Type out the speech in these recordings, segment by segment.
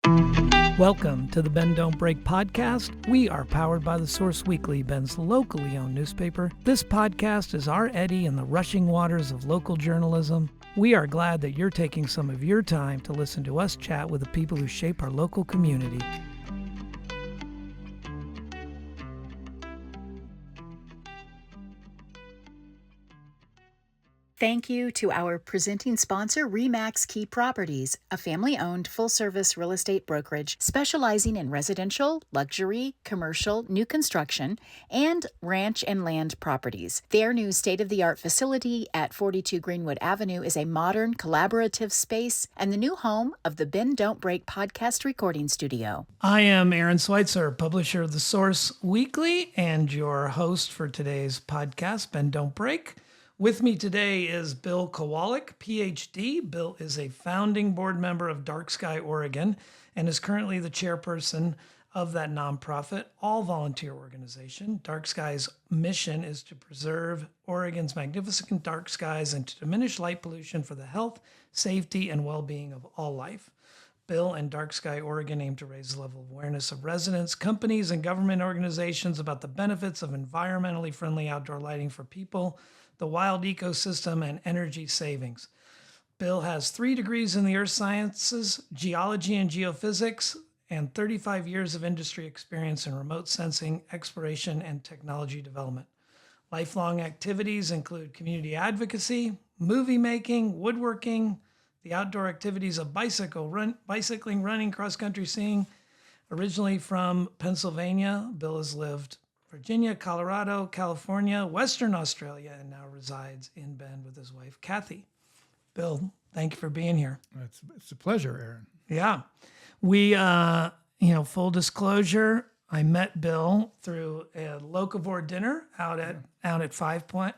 Welcome to the Bend Don't Break podcast. We are powered by The Source Weekly, Bend's locally owned newspaper. This podcast is our eddy in the rushing waters of local journalism. We are glad that you're taking some of your time to listen to us chat with the people who shape our local community. Thank you to our presenting sponsor, RE/MAX Key Properties, a family-owned full-service real estate brokerage specializing in residential, luxury, commercial, new construction, and ranch and land properties. Their new state-of-the-art facility at 42 Greenwood Avenue is a modern, collaborative space and the new home of the Bend Don't Break podcast recording studio. I am Aaron Switzer, publisher of The Source Weekly and your host for today's podcast, Bend Don't Break. With me today is Bill Kowalik, PhD. Bill is a founding board member of DarkSky Oregon and is currently the chairperson of that nonprofit, all-volunteer organization. DarkSky's mission is to preserve Oregon's magnificent dark skies and to diminish light pollution for the health, safety, and well-being of all life. Bill and DarkSky Oregon aim to raise the level of awareness of residents, companies, and government organizations about the benefits of environmentally friendly outdoor lighting for people, the wild ecosystem, and energy savings. Bill has 3 degrees in the earth sciences, geology and geophysics, and 35 years of industry experience in remote sensing, exploration, and technology development. Lifelong activities include community advocacy, movie making, woodworking, the outdoor activities of bicycling, running, cross-country skiing. Originally from Pennsylvania, Bill has lived Virginia, Colorado, California, Western Australia, and now resides in Bend with his wife, Kathy. Bill, thank you for being here. It's a pleasure, Aaron. Yeah. We, full disclosure, I met Bill through a locavore dinner out at Five Pine,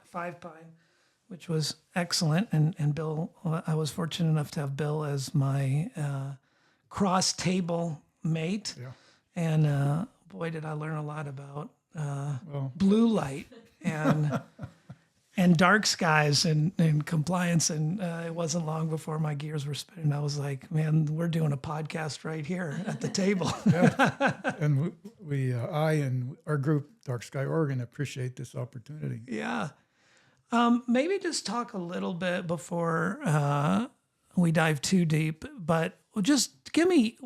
which was excellent. And Bill, I was fortunate enough to have Bill as my cross-table mate. Yeah. And boy, did I learn a lot about blue light and dark skies and compliance. And it wasn't long before my gears were spinning. I was like, man, we're doing a podcast right here at the table. Yeah. And I and our group, DarkSky Oregon, appreciate this opportunity. Yeah. Maybe just talk a little bit before we dive too deep, but just give me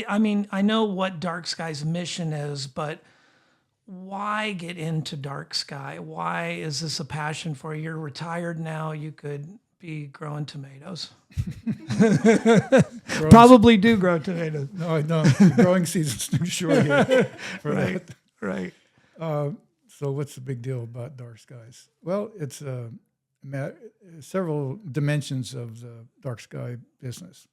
I know what DarkSky's mission is, but why get into dark sky? Why is this a passion for you? You're retired now. You could be growing tomatoes. Probably do grow tomatoes. No, I don't. The growing season's too short here for Right, that. right. So what's the big deal about dark skies? Well, it's several dimensions of the dark sky business.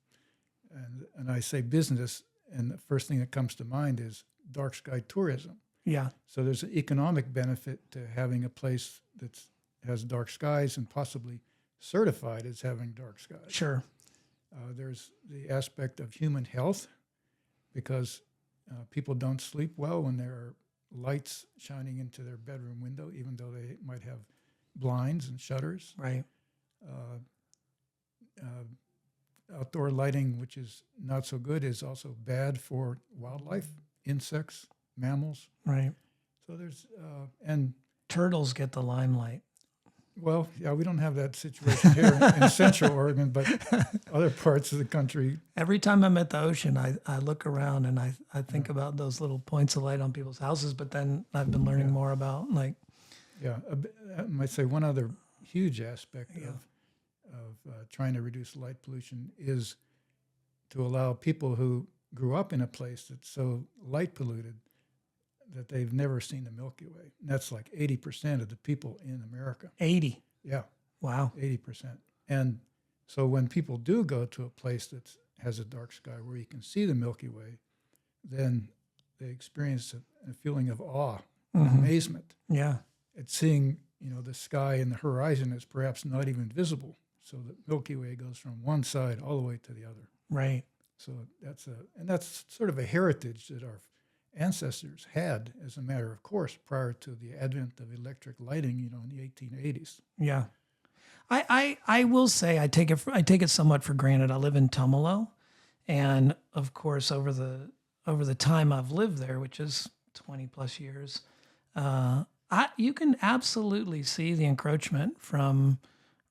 And I say business, and the first thing that comes to mind is dark sky tourism. Yeah. So there's an economic benefit to having a place that has dark skies and possibly certified as having dark skies. Sure. There's the aspect of human health, because people don't sleep well when there are lights shining into their bedroom window, even though they might have blinds and shutters. Right. Outdoor lighting, which is not so good, is also bad for wildlife, insects, mammals. Right. So there's, and Turtles get the limelight. well, yeah, we don't have that situation here in Central Oregon, but other parts of the country. Every time I'm at the ocean, I look around and I think about those little points of light on people's houses, but then I've been learning more about I might say one other huge aspect of trying to reduce light pollution is to allow people who grew up in a place that's so light polluted that they've never seen the Milky Way. And that's like 80% of the people in America. 80. Yeah. Wow. 80%. And so when people do go to a place that has a dark sky where you can see the Milky Way, then they experience a feeling of awe and amazement Yeah. at seeing, the sky and the horizon is perhaps not even visible. So the Milky Way goes from one side all the way to the other. Right. So that's sort of a heritage that our ancestors had, as a matter of course, prior to the advent of electric lighting, in the 1880s. Yeah. I will say I take it somewhat for granted. I live in Tumalo, And of course, over the time I've lived there, which is 20 plus years, you can absolutely see the encroachment from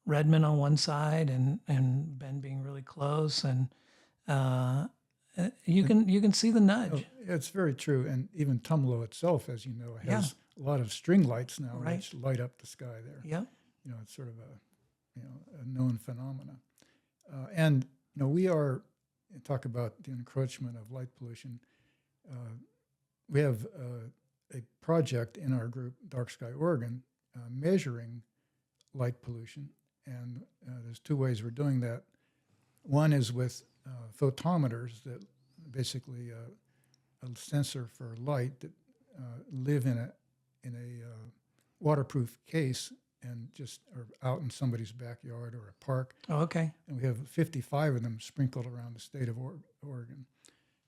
Redmond on one side and Bend being really close, and uh, you can see the nudge. It's very true. And even Tumalo itself, as you know, Yeah. has a lot of string lights now, Right. which light up the sky there. Yep. It's sort of a known phenomena. And we talk about the encroachment of light pollution. We have a project in our group, DarkSky Oregon, measuring light pollution. And there's two ways we're doing that. One is with photometers that basically a sensor for light that live in a waterproof case and just are out in somebody's backyard or a park. Oh, okay. And we have 55 of them sprinkled around the state of Oregon.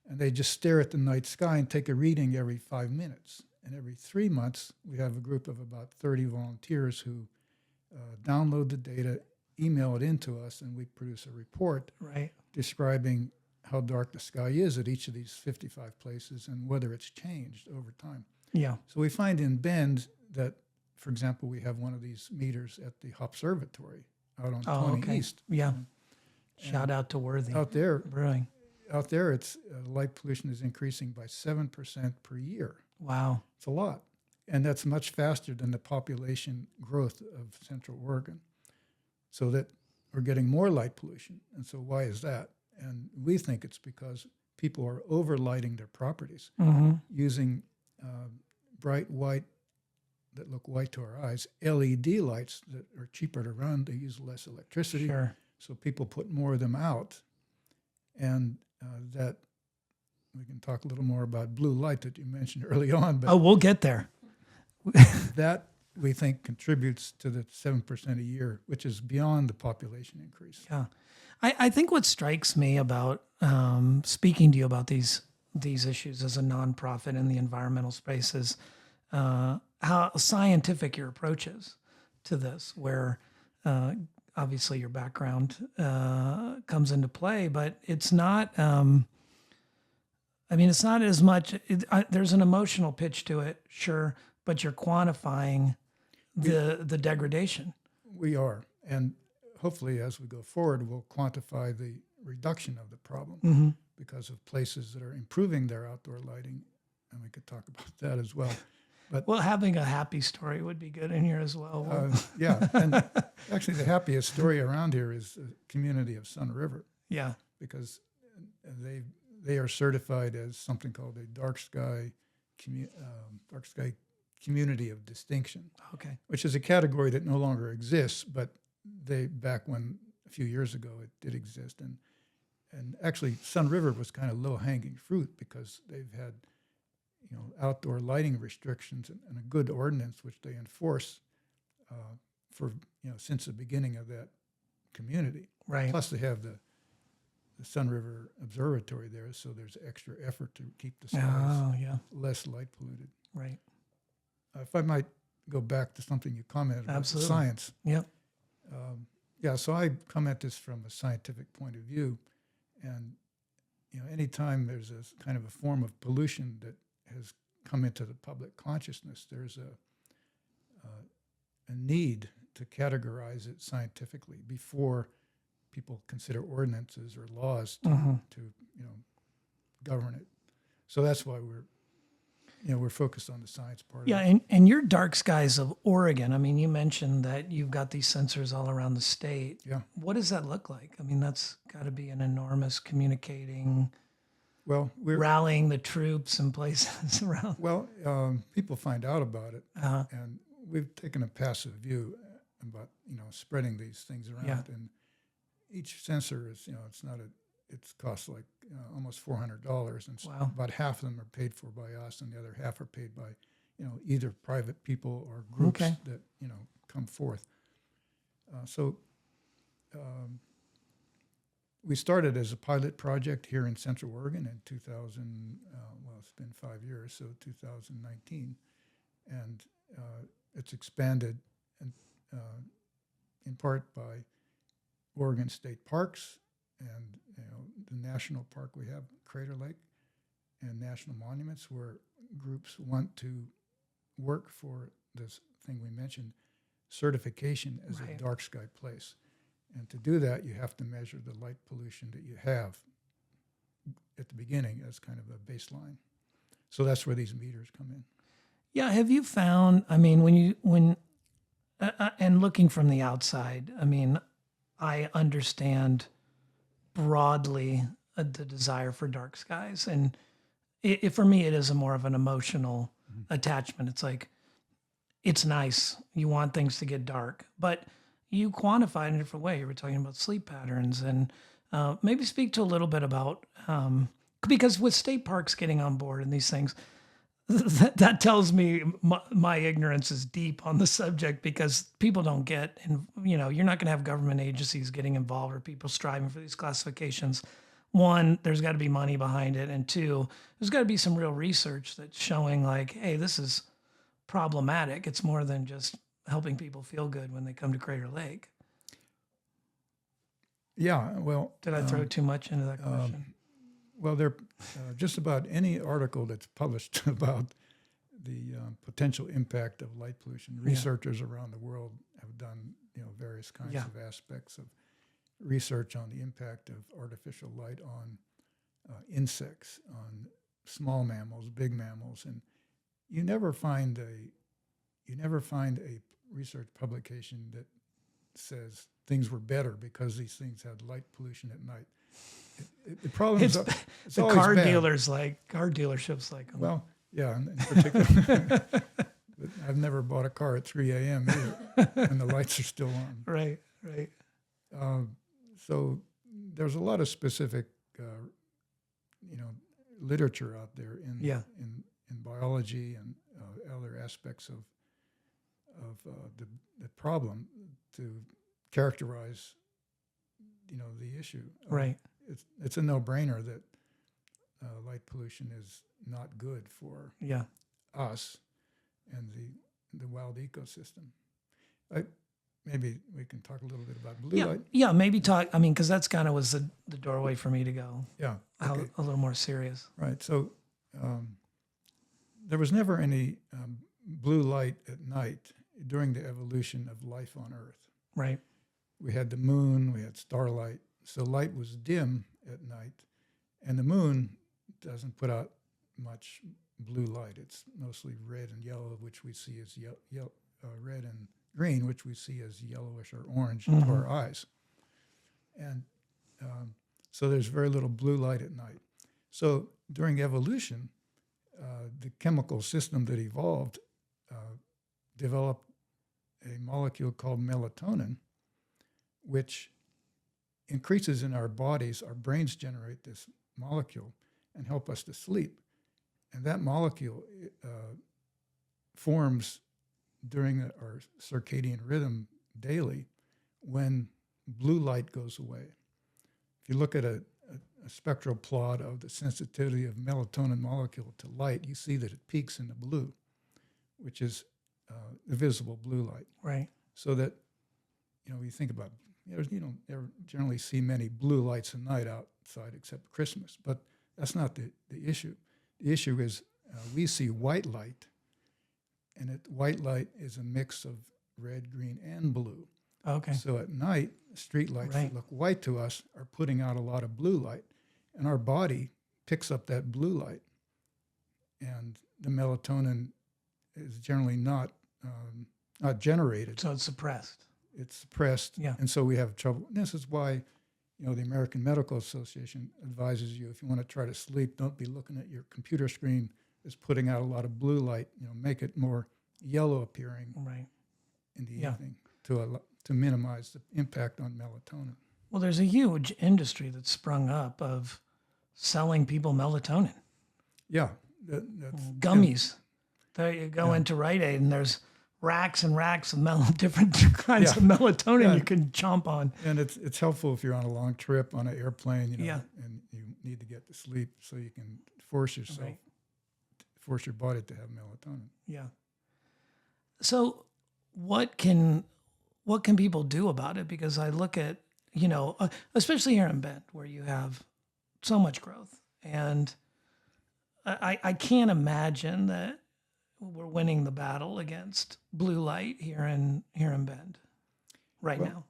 And they just stare at the night sky and take a reading every 5 minutes. And every 3 months, we have a group of about 30 volunteers who download the data, email it into us, and we produce a report Right. describing how dark the sky is at each of these 55 places and whether it's changed over time. Yeah. So we find in Bend that, for example, we have one of these meters at the Observatory out on 20 okay. East. Yeah. Shout out to Worthy Out there, Brewing. it's light pollution is increasing by 7% per year. Wow. It's a lot. And that's much faster than the population growth of Central Oregon. So that we're getting more light pollution. And so why is that? And we think it's because people are overlighting their properties using bright white, that look white to our eyes, LED lights that are cheaper to run. They use less electricity. Sure. So people put more of them out. And that we can talk a little more about blue light that you mentioned early on. But We'll get there. that we think contributes to the 7% a year, which is beyond the population increase. Yeah. I think what strikes me about speaking to you about these issues as a nonprofit in the environmental space is how scientific your approach is to this, where obviously your background comes into play, but it's not, it's not as much, there's an emotional pitch to it, sure, but you're quantifying the degradation. We are. And hopefully as we go forward, we'll quantify the reduction of the problem because of places that are improving their outdoor lighting. And we could talk about that as well. But Well, having a happy story would be good in here as well. yeah, and actually the happiest story around here is the community of Sun River, Yeah. because they are certified as something called a dark sky community of distinction, Okay. which is a category that no longer exists, but back when a few years ago it did exist, and actually Sun River was kind of low hanging fruit because they've had outdoor lighting restrictions and a good ordinance which they enforce for since the beginning of that community. Right. Plus they have the Sun River Observatory there, so there's extra effort to keep the skies Oh, yeah. less light polluted. Right. If I might go back to something you commented about, Absolutely. science. Yep. So I come at this from a scientific point of view, and anytime there's a kind of a form of pollution that has come into the public consciousness, there's a need to categorize it scientifically before people consider ordinances or laws to govern it. So that's why we're focused on the science part. Yeah, of it. and your dark skies of Oregon, you mentioned that you've got these sensors all around the state. Yeah. What does that look like? That's got to be an enormous communicating, Well, rallying the troops and places around. Well, people find out about it, and we've taken a passive view about spreading these things around. Yeah. And each sensor is it costs like almost $400, and Wow. about half of them are paid for by us, and the other half are paid by either private people or groups Okay. that come forth. So we started as a pilot project here in Central Oregon in 2000. It's been 5 years, so 2019, and it's expanded in part by Oregon State Parks and the national park we have, Crater Lake, and national monuments where groups want to work for this thing we mentioned, certification as a dark sky place. And to do that, you have to measure the light pollution that you have at the beginning as kind of a baseline. So that's where these meters come in. Yeah. Have you found, I mean, and looking from the outside, I mean, I understand broadly the desire for dark skies. And for me, it is more of an emotional attachment. It's like, it's nice. You want things to get dark, but you quantify it in a different way. You were talking about sleep patterns, and maybe speak to a little bit about, because with state parks getting on board and these things, that tells me my ignorance is deep on the subject, because people don't get, and you're not going to have government agencies getting involved or people striving for these classifications. One, there's got to be money behind it. And two, there's got to be some real research that's showing like, hey, this is problematic. It's more than just helping people feel good when they come to Crater Lake. Yeah, well... Did I throw too much into that question? Well, there, just about any article that's published about the potential impact of light pollution, researchers around the world have done various kinds of aspects of research on the impact of artificial light on insects, on small mammals, big mammals, and you never find a research publication that says things were better because these things had light pollution at night. The problem is it's the car dealers car dealerships like them. Well, yeah, in particular. But I've never bought a car at 3 a.m. either, and the lights are still on. Right. So there's a lot of specific, literature out there in biology and other aspects of the problem to characterize, the issue. Right. It's a no-brainer that light pollution is not good for us and the wild ecosystem. Maybe we can talk a little bit about blue light. Yeah, maybe talk. I mean, because that's kind of was the doorway for me to go. Yeah, okay. A little more serious. Right. So there was never any blue light at night during the evolution of life on Earth. Right. We had the moon, we had starlight, so light was dim at night, and the moon doesn't put out much blue light. It's mostly red and yellow, which we see as red and green, which we see as yellowish or orange to our eyes. And so there's very little blue light at night. So during evolution, the chemical system that evolved developed a molecule called melatonin, which increases in our bodies. Our brains generate this molecule and help us to sleep. And that molecule forms during our circadian rhythm daily when blue light goes away. If you look at a spectral plot of the sensitivity of melatonin molecule to light, you see that it peaks in the blue, which is the visible blue light. Right. So that, you think about, you don't ever generally see many blue lights at night outside except Christmas, but that's not the issue. The issue is we see white light, and white light is a mix of red, green, and blue. Okay. So at night, street lights that look white to us are putting out a lot of blue light, and our body picks up that blue light, and the melatonin is generally not generated. So it's suppressed. It's suppressed, yeah. And so we have trouble. This is why, the American Medical Association advises you, if you want to try to sleep, don't be looking at your computer screen that's putting out a lot of blue light. Make it more yellow appearing in the evening to minimize the impact on melatonin. Well, there's a huge industry that's sprung up of selling people melatonin. Yeah. Gummies. There you go into Rite Aid, and there's racks and racks of different kinds of melatonin you can chomp on. And it's helpful if you're on a long trip on an airplane, and you need to get to sleep, so you can force your body to have melatonin. Yeah. So what can people do about it? Because I look at, especially here in Bend where you have so much growth. And I can't imagine that we're winning the battle against blue light here in Bend right now.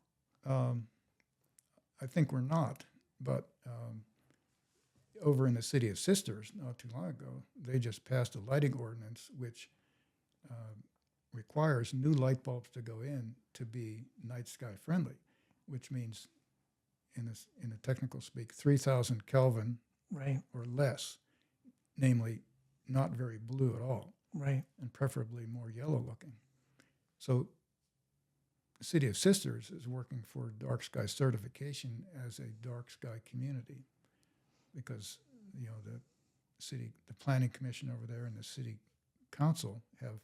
I think we're not, but over in the city of Sisters, not too long ago, they just passed a lighting ordinance which requires new light bulbs to go in to be night sky friendly, which means, in the technical speak, 3,000 Kelvin Right. or less, namely not very blue at all, Right. and preferably more yellow looking. So the City of Sisters is working for dark sky certification as a dark sky community because, the planning commission over there and the city council have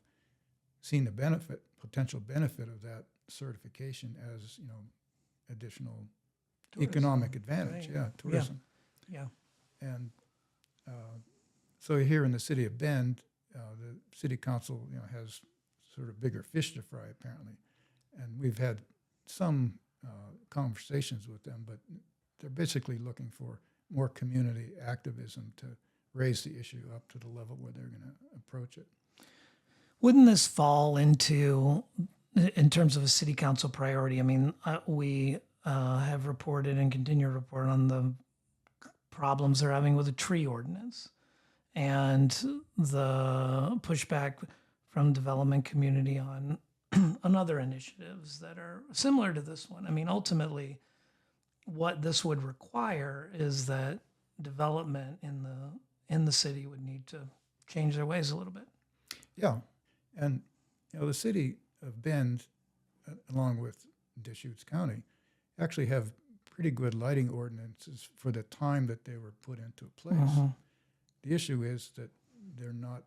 seen the potential benefit of that certification as, additional Tourism. economic advantage. Right. Yeah, tourism. Yeah. And so here in the city of Bend, the city council, has sort of bigger fish to fry apparently, and we've had some conversations with them, but they're basically looking for more community activism to raise the issue up to the level where they're going to approach it. Wouldn't this fall into, in terms of a city council priority? I mean, we have reported and continue to report on the problems they're having with the tree ordinance and the pushback from development community on other initiatives that are similar to this one. I mean, ultimately, what this would require is that development in the city would need to change their ways a little bit. Yeah, and the city of Bend, along with Deschutes County, actually have pretty good lighting ordinances for the time that they were put into place. Mm-hmm. The issue is that they're not,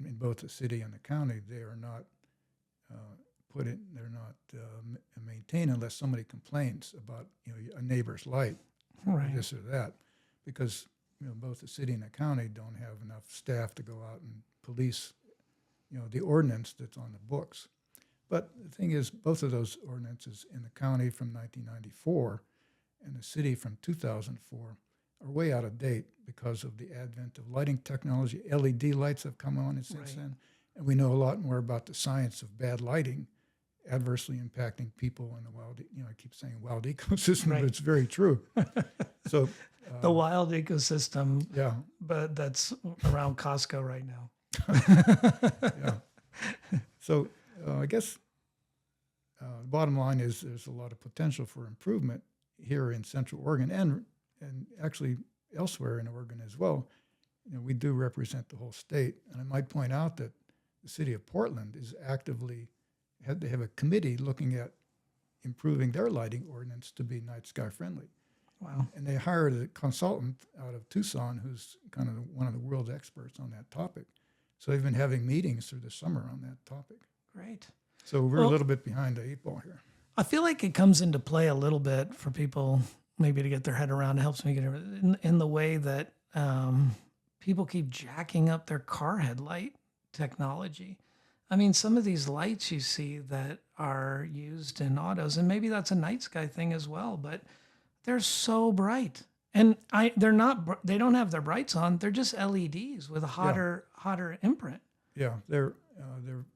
in both the city and the county, they are not maintained unless somebody complains about a neighbor's light, Right. this or that, because both the city and the county don't have enough staff to go out and police the ordinance that's on the books. But the thing is, both of those ordinances in the county from 1994 and the city from 2004 are way out of date because of the advent of lighting technology. LED lights have come on since Right. then, and we know a lot more about the science of bad lighting adversely impacting people in the wild. I keep saying wild ecosystem, Right. but it's very true. So The wild ecosystem, yeah, but that's around Costco right now. yeah. So I guess the bottom line is there's a lot of potential for improvement here in Central Oregon and actually elsewhere in Oregon as well. We do represent the whole state, and I might point out that the city of Portland is they have a committee looking at improving their lighting ordinance to be night sky friendly. Wow. And they hired a consultant out of Tucson who's kind of one of the world's experts on that topic. So they've been having meetings through the summer on that topic. Great. So we're a little bit behind the 8 ball here. I feel like it comes into play a little bit for people maybe to get their head around. It helps me get in the way that people keep jacking up their car headlight technology. I mean, some of these lights you see that are used in autos, and maybe that's a night sky thing as well, but they're so bright. And they don't have their brights on. They're just LEDs with a hotter imprint. Yeah, they're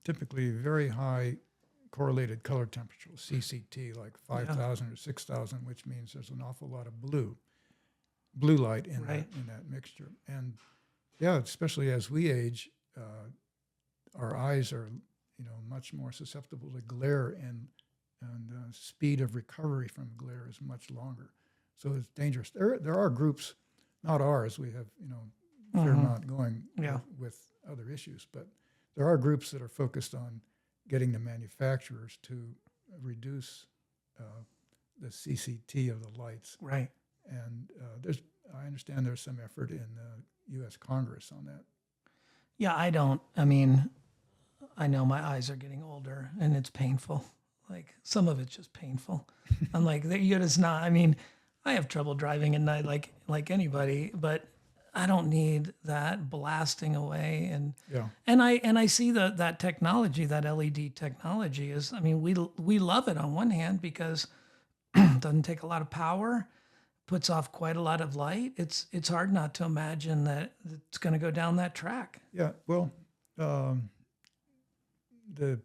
typically very high correlated color temperature, CCT, like 5,000 or 6,000, which means there's an awful lot of blue light in that mixture. And yeah, especially as we age, our eyes are much more susceptible to glare, and the speed of recovery from glare is much longer. So it's dangerous. There are groups, not ours. We have a fair amount going with other issues, but there are groups that are focused on getting the manufacturers to reduce the CCT of the lights. Right. And I understand there's some effort in the U.S. Congress on that. Yeah, I know my eyes are getting older and it's painful. Like some of it's just painful. I'm like, it's not, I have trouble driving at night like anybody, but I don't need that blasting away. And I see that technology, that LED technology we love it on one hand because doesn't take a lot of power, puts off quite a lot of light. It's hard not to imagine that it's going to go down that track. Yeah, well, the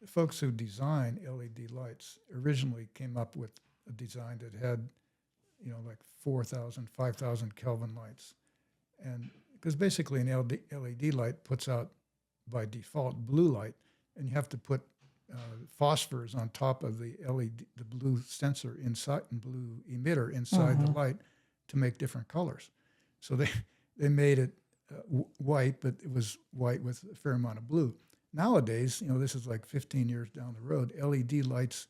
folks who design LED lights originally came up with a design that had, like 4,000, 5,000 Kelvin lights. And because basically an LED light puts out by default blue light, and you have to put phosphors on top of the LED, the blue sensor inside, and blue emitter inside the light to make different colors. So they made it white, but it was white with a fair amount of blue. Nowadays, this is like 15 years down the road, LED lights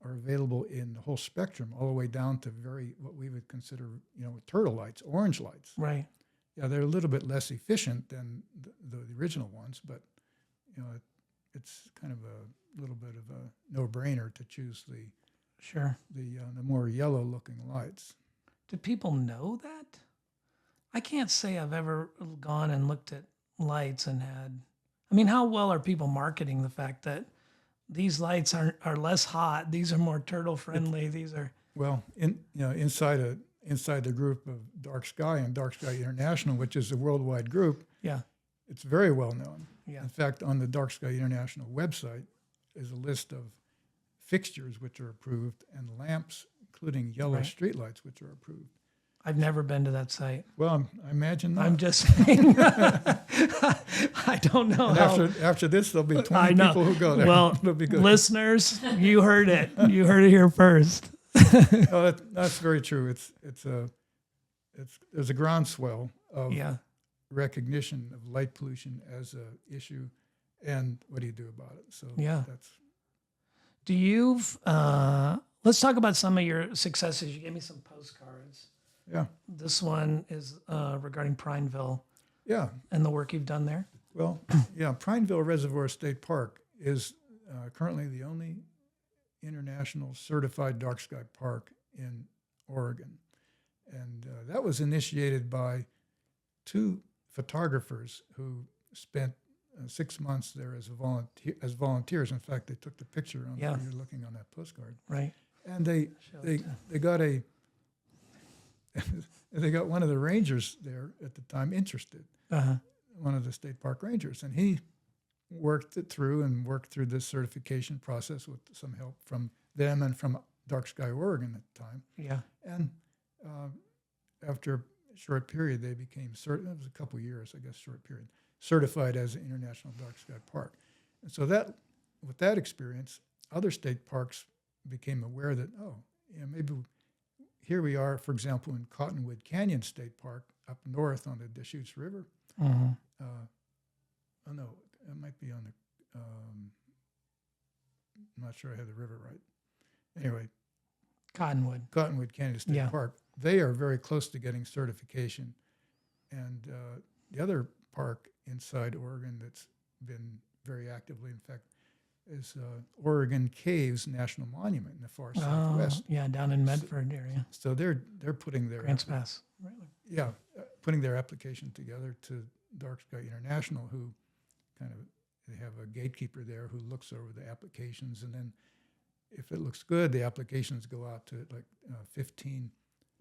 are available in the whole spectrum, all the way down to what we would consider, turtle lights, orange lights. Right. Yeah, they're a little bit less efficient than the original ones, but it's kind of a little bit of a no-brainer to choose the more yellow-looking lights. Do people know that? I can't say I've ever gone and looked at lights and had. I mean, how well are people marketing the fact that these lights are less hot? These are more turtle friendly. These are inside the group of Dark Sky and Dark Sky International, which is a worldwide group. Yeah, it's very well known. Yeah. In fact, on the Dark Sky International website is a list of fixtures which are approved and lamps, including yellow streetlights, which are approved. I've never been to that site. Well, I imagine not. I'm just saying. I don't know. And after this, there'll be 20 people who go there. Well, it'll be good. Listeners, you heard it. You heard it here first. No, that's very true. There's a groundswell of recognition of light pollution as an issue, and what do you do about it? So that's. Do you? Let's talk about some of your successes. You gave me some postcards. Yeah. This one is regarding Prineville. Yeah. And the work you've done there. Well, Prineville Reservoir State Park is currently the only international certified dark sky park in Oregon. And that was initiated by two photographers who spent 6 months there as volunteers. In fact, they took the picture on you're looking on that postcard. Right. And they got they got one of the rangers there at the time interested, one of the state park rangers, and he worked through this certification process with some help from them and from Dark Sky Oregon at the time. Yeah. And after a short period, they became it was a couple years, I guess, short period, certified as an international dark sky park. And so with that experience, other state parks became aware that, maybe here we are, for example, in Cottonwood Canyon State Park up north on the Deschutes River. Mm-hmm. No, it might be on the, I'm not sure I have the river right. Anyway. Cottonwood Canyon State Park. They are very close to getting certification. And the other park inside Oregon that's been very actively, in fact, is Oregon Caves National Monument in the far southwest. Yeah, down in Medford area. So they're putting their Grants Pass. Really? Putting their application together to Dark Sky International, who they have a gatekeeper there who looks over the applications, and then if it looks good, the applications go out to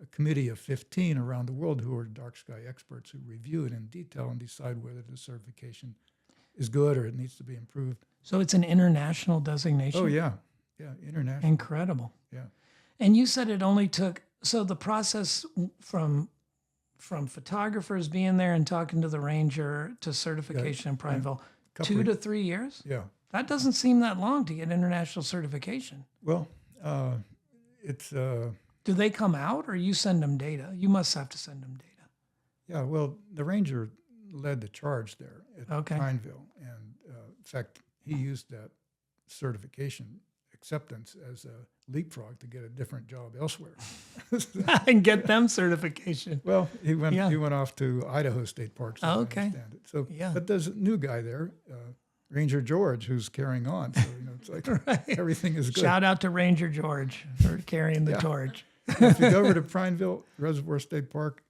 a committee of 15 around the world who are dark sky experts who review it in detail and decide whether the certification is good or it needs to be improved. So it's an international designation? Oh, yeah. Yeah, international. Incredible. Yeah. And you said it only took, so the process from photographers being there and talking to the ranger to certification in Prineville, 2 to 3 years? Yeah. That doesn't seem that long to get international certification. Well, it's... Do they come out or you send them data? You must have to send them data. Yeah, well, the ranger led the charge there at Prineville. And in fact, he used that certification acceptance as a leapfrog to get a different job elsewhere. And get them certification. Well, he went off to Idaho State Park, so I understand it. So, but there's a new guy there, Ranger George, who's carrying on. So, it's like everything is good. Shout out to Ranger George for carrying the torch. If you go over to Prineville Reservoir State Park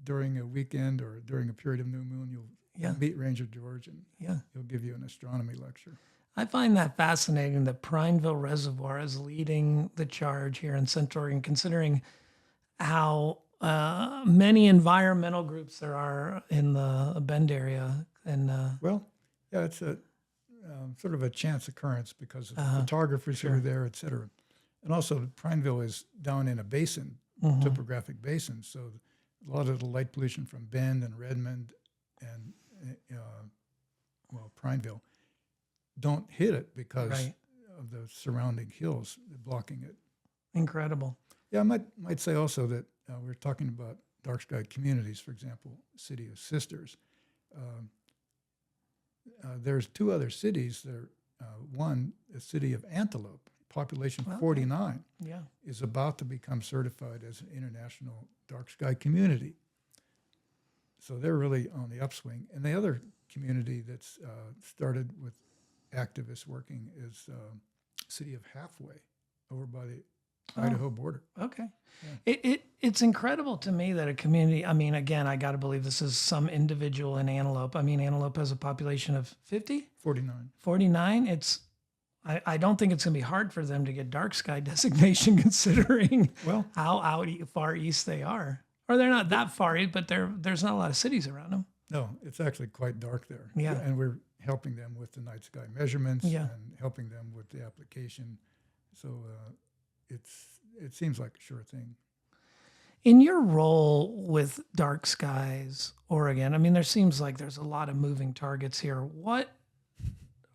during a weekend or during a period of new moon, you'll meet Ranger George, and he'll give you an astronomy lecture. I find that fascinating that Prineville Reservoir is leading the charge here in Central Oregon, considering how many environmental groups there are in the Bend area. And Well, yeah, it's a sort of a chance occurrence because of photographers who are there, et cetera. And also, Prineville is down in a basin, topographic basin, so a lot of the light pollution from Bend and Redmond and Prineville don't hit it because Right. of the surrounding hills blocking it. incredible. Yeah, I might say also that we're talking about dark sky communities, for example, City of Sisters. There's two other cities there. One, the city of Antelope, population 49, Yeah. is about to become certified as an international dark sky community. So they're really on the upswing. And the other community that's started with activists working is city of Halfway over by the Idaho border. Okay. It's incredible to me that a community, I mean, again, I got to believe this is some individual in Antelope. I mean, Antelope has a population of 50, 49. 49. I don't think it's going to be hard for them to get dark sky designation considering Well, how far east they are. Or they're not that far east, but there's not a lot of cities around them. no, it's actually quite dark there. Yeah. And we're helping them with the night sky measurements Yeah. and helping them with the application. So it seems like a sure thing. In your role with Dark Skies Oregon, I mean, there seems like there's a lot of moving targets here. What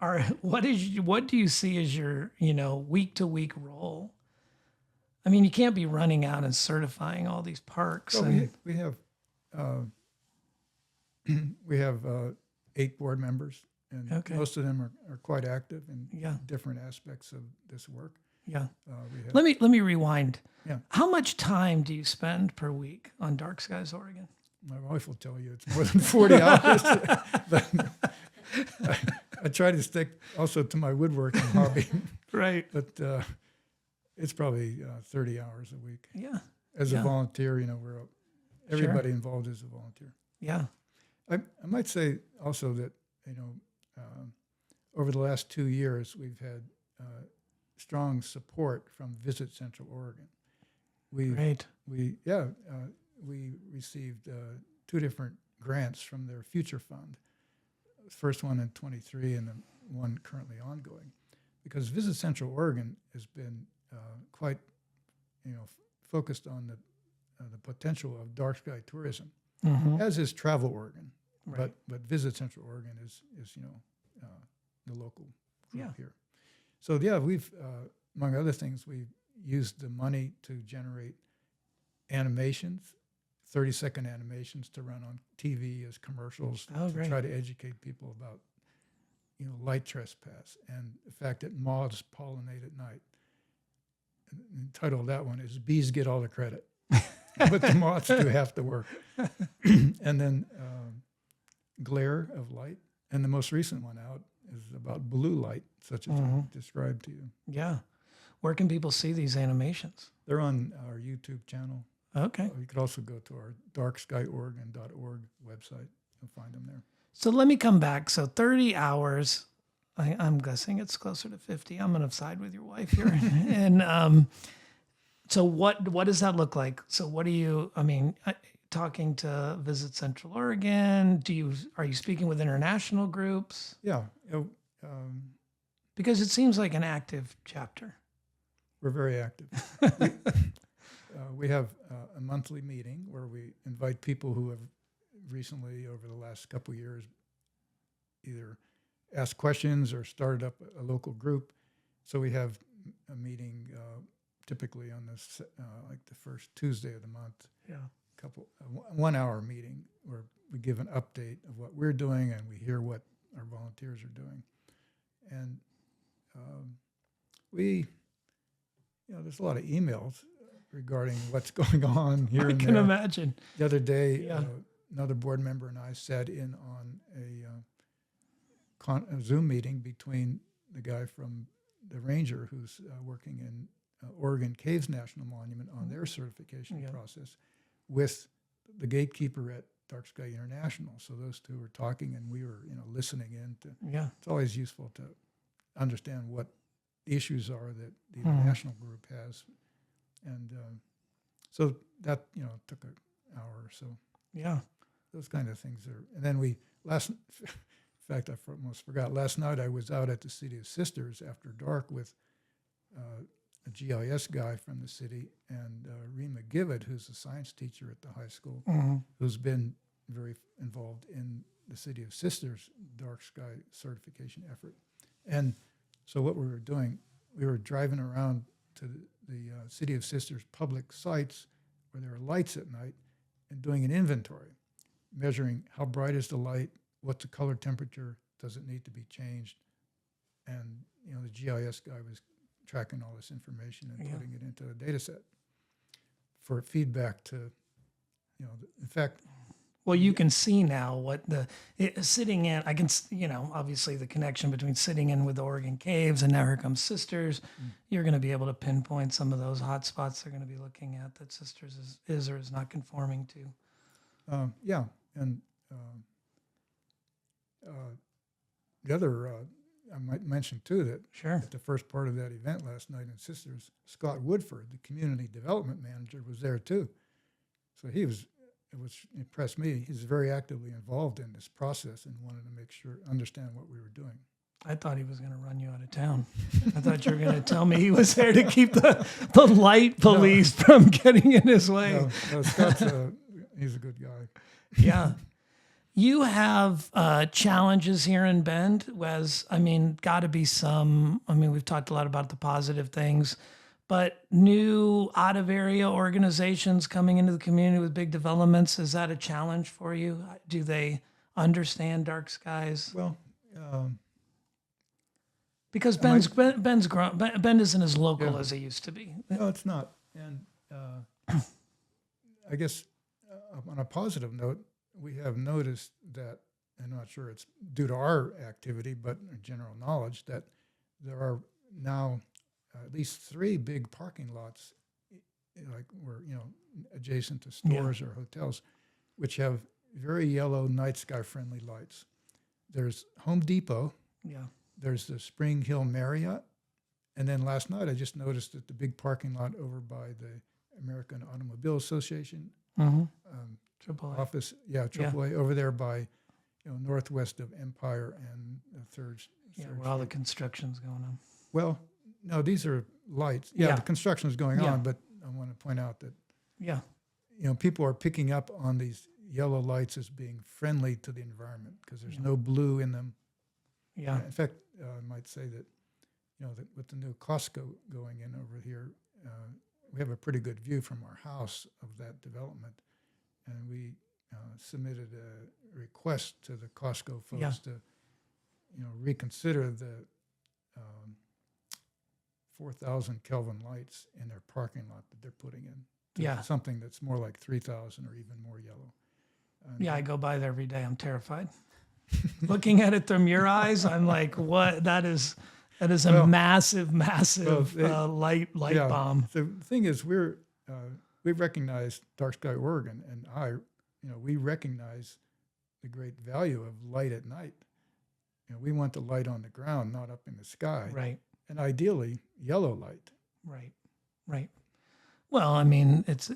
do you see as your, week to week role? I mean, you can't be running out and certifying all these parks. So And we have 8 board members, and Okay. most of them are quite active in Yeah. different aspects of this work. yeah, We have, let me rewind. Yeah. How much time do you spend per week on Dark Skies Oregon? my wife will tell you it's more than 40 hours. But I try to stick also to my woodworking hobby, Right. but it's probably 30 hours a week. Yeah. As Yeah. a volunteer, everybody involved is a volunteer. Yeah. I might say also that, over the last 2 years, we've had strong support from Visit Central Oregon. Great. We received 2 different grants from their future fund. The first one in 23 and the one currently ongoing, because Visit Central Oregon has been quite, focused on the potential of dark sky tourism, as is Travel Oregon. Right. But Visit Central Oregon is the local group Yeah. here. So we've among other things, we've used the money to generate animations, 30-second animations to run on TV as commercials to great. try to educate people about light trespass and the fact that moths pollinate at night. And the title of that one is "Bees Get All the Credit," but the moths do have to work. And then glare of light, and the most recent one out is about blue light, such as I described to you. Yeah. Where can people see these animations? They're on our YouTube channel. Okay. You could also go to our darkskyoregon.org website and find them there. So let me come back. So 30 hours, I'm guessing it's closer to 50. I'm going to side with your wife here. And so what does that look like? So what do you, talking to Visit Central Oregon, are you speaking with international groups? Yeah, Because it seems like an active chapter. we're very active. We have a monthly meeting where we invite people who have recently, over the last couple of years, either asked questions or started up a local group. So we have a meeting typically on this, like the first Tuesday of the month. Yeah. 1 hour meeting where we give an update of what we're doing and we hear what our volunteers are doing. And there's a lot of emails regarding what's going on here I and can there. imagine. The other day, Yeah. another board member and I sat in on a Zoom meeting between the guy from the ranger who's working in Oregon Caves National Monument on their certification process with the gatekeeper at Dark Sky International. So those two were talking and we were, listening in to. Yeah. It's always useful to understand what issues are that the international group has. And so that, took an hour or so. Yeah. Those kind of things are. And then in fact, I almost forgot, last night I was out at the City of Sisters after dark with a GIS guy from the city and Rima Givet, who's a science teacher at the high school, who's been very involved in the City of Sisters dark sky certification effort. And so what we were doing, we were driving around to the City of Sisters public sites where there are lights at night and doing an inventory, measuring how bright is the light, what's the color temperature, does it need to be changed? And, the GIS guy was tracking all this information and putting it into a data set for feedback to, in fact. Well, you can see now what sitting in, I can, obviously the connection between sitting in with the Oregon Caves and now here comes Sisters. You're going to be able to pinpoint some of those hot spots they're going to be looking at that Sisters is or is not conforming to. Yeah. And the other, I might mention too that at the first part of that event last night in Sisters, Scott Woodford, the community development manager, was there too. So it impressed me. He's very actively involved in this process and wanted to understand what we were doing. I thought he was going to run you out of town. I thought you were going to tell me he was there to keep the light police from getting in his way. No, Scott's he's a good guy. Yeah. You have challenges here in Bend, got to be some, we've talked a lot about the positive things, but new out-of-area organizations coming into the community with big developments, is that a challenge for you? Do they understand dark skies? Well, because Bend isn't as local as it used to be. No, it's not. And I guess on a positive note, we have noticed that, I'm not sure it's due to our activity, but general knowledge, that there are now at least 3 big parking lots, like where, adjacent to stores or hotels, which have very yellow night sky friendly lights. There's Home Depot. Yeah. There's the Spring Hill Marriott. And then last night I just noticed that the big parking lot over by the American Automobile Association AAA. office, AAA, over there by, northwest of Empire and Third. Where all the construction's going on. Well, no, these are lights. Yeah, the construction is going on, but I want to point out that, people are picking up on these yellow lights as being friendly to the environment because there's no blue in them. Yeah. In fact, I might say that, that with the new Costco going in over here, we have a pretty good view from our house of that development. And we submitted a request to the Costco folks to, reconsider the 4,000 Kelvin lights in their parking lot that they're putting in. To something that's more like 3,000 or even more yellow. And I go by there every day. I'm terrified. Looking at it from your eyes, I'm like, what? That is a massive light bomb. The thing is, we recognize DarkSky Oregon, and we recognize the great value of light at night. We want the light on the ground, not up in the sky. Right. And ideally, yellow light. Right. Well, it's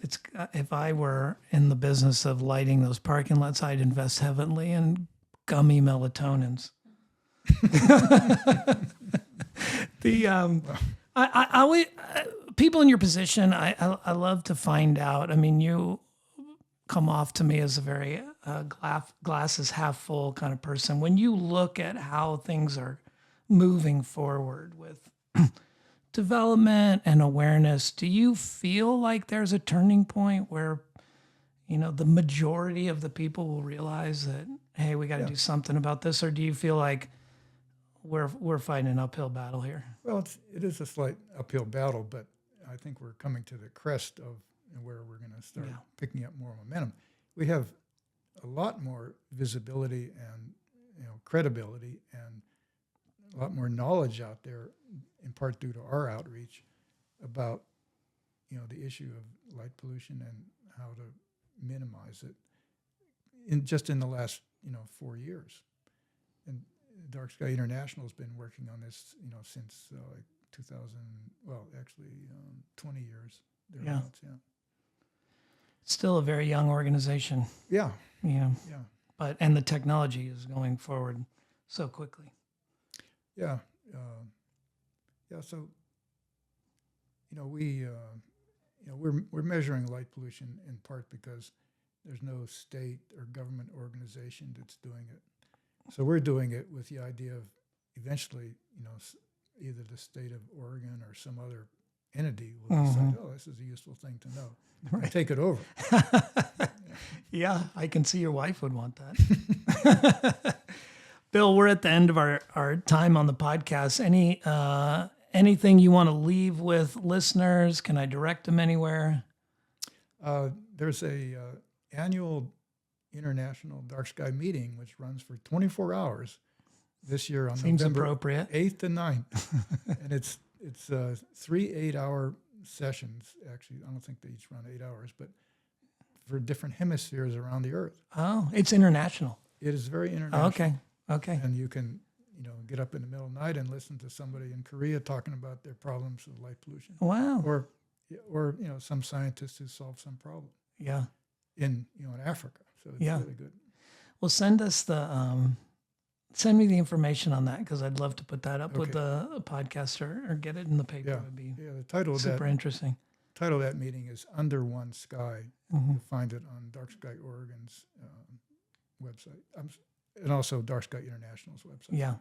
if I were in the business of lighting those parking lots, I'd invest heavily in gummy melatonins. People in your position, I love to find out. You come off to me as a very glass is half full kind of person. When you look at how things are moving forward with development and awareness, do you feel like there's a turning point where, the majority of the people will realize that, hey, we got to do something about this? Or do you feel like we're fighting an uphill battle here? Well, it is a slight uphill battle, but I think we're coming to the crest of where we're going to start picking up more momentum. We have a lot more visibility and credibility and a lot more knowledge out there, in part due to our outreach, about the issue of light pollution and how to minimize it. In the last 4 years, and Dark Sky International has been working on this, since like 2000. Well, actually, 20 years. Thereabouts, yeah. Still a very young organization. Yeah. Yeah. Yeah. And the technology is going forward so quickly. Yeah. So, we're measuring light pollution in part because there's no state or government organization that's doing it. So we're doing it with the idea of eventually, either the state of Oregon or some other entity will decide, this is a useful thing to know. Right. Take it over. Yeah, I can see your wife would want that. Bill, we're at the end of our time on the podcast. Anything you want to leave with listeners? Can I direct them anywhere? There's a annual International Dark Sky meeting, which runs for 24 hours this year on November appropriate. 8th to 9th. And it's 3 8-hour sessions. Actually, I don't think they each run 8 hours, but for different hemispheres around the Earth. Oh, it's international. It is very international. Oh, okay. And you can, get up in the middle of the night and listen to somebody in Korea talking about their problems with light pollution. Wow. Or some scientists who solve some problem. Yeah. In Africa. So it's really good. Well, send me the information on that, because I'd love to put that up with the podcast or get it in the paper. Yeah. Would be the title super interesting. Title of that meeting is Under One Sky. You'll find it on DarkSky Oregon's website, and also DarkSky International's website. Yeah.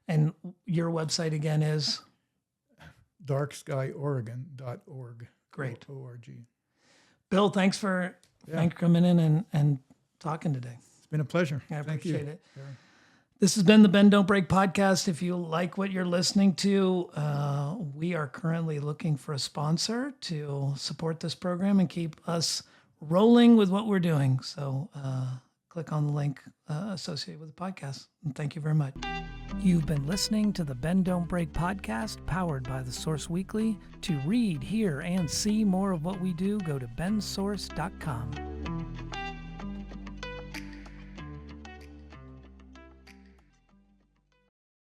And your website again is? DarkSkyOregon.org. Great. O-R-G. Bill, thanks for coming in and talking today. It's been a pleasure. I Thank appreciate you. it. Yeah. This has been the Bend Don't Break podcast. If you like what you're listening to, we are currently looking for a sponsor to support this program and keep us rolling with what we're doing. So click on the link associated with the podcast. And thank you very much. You've been listening to the Bend Don't Break podcast, powered by The Source Weekly. To read, hear, and see more of what we do, go to bensource.com.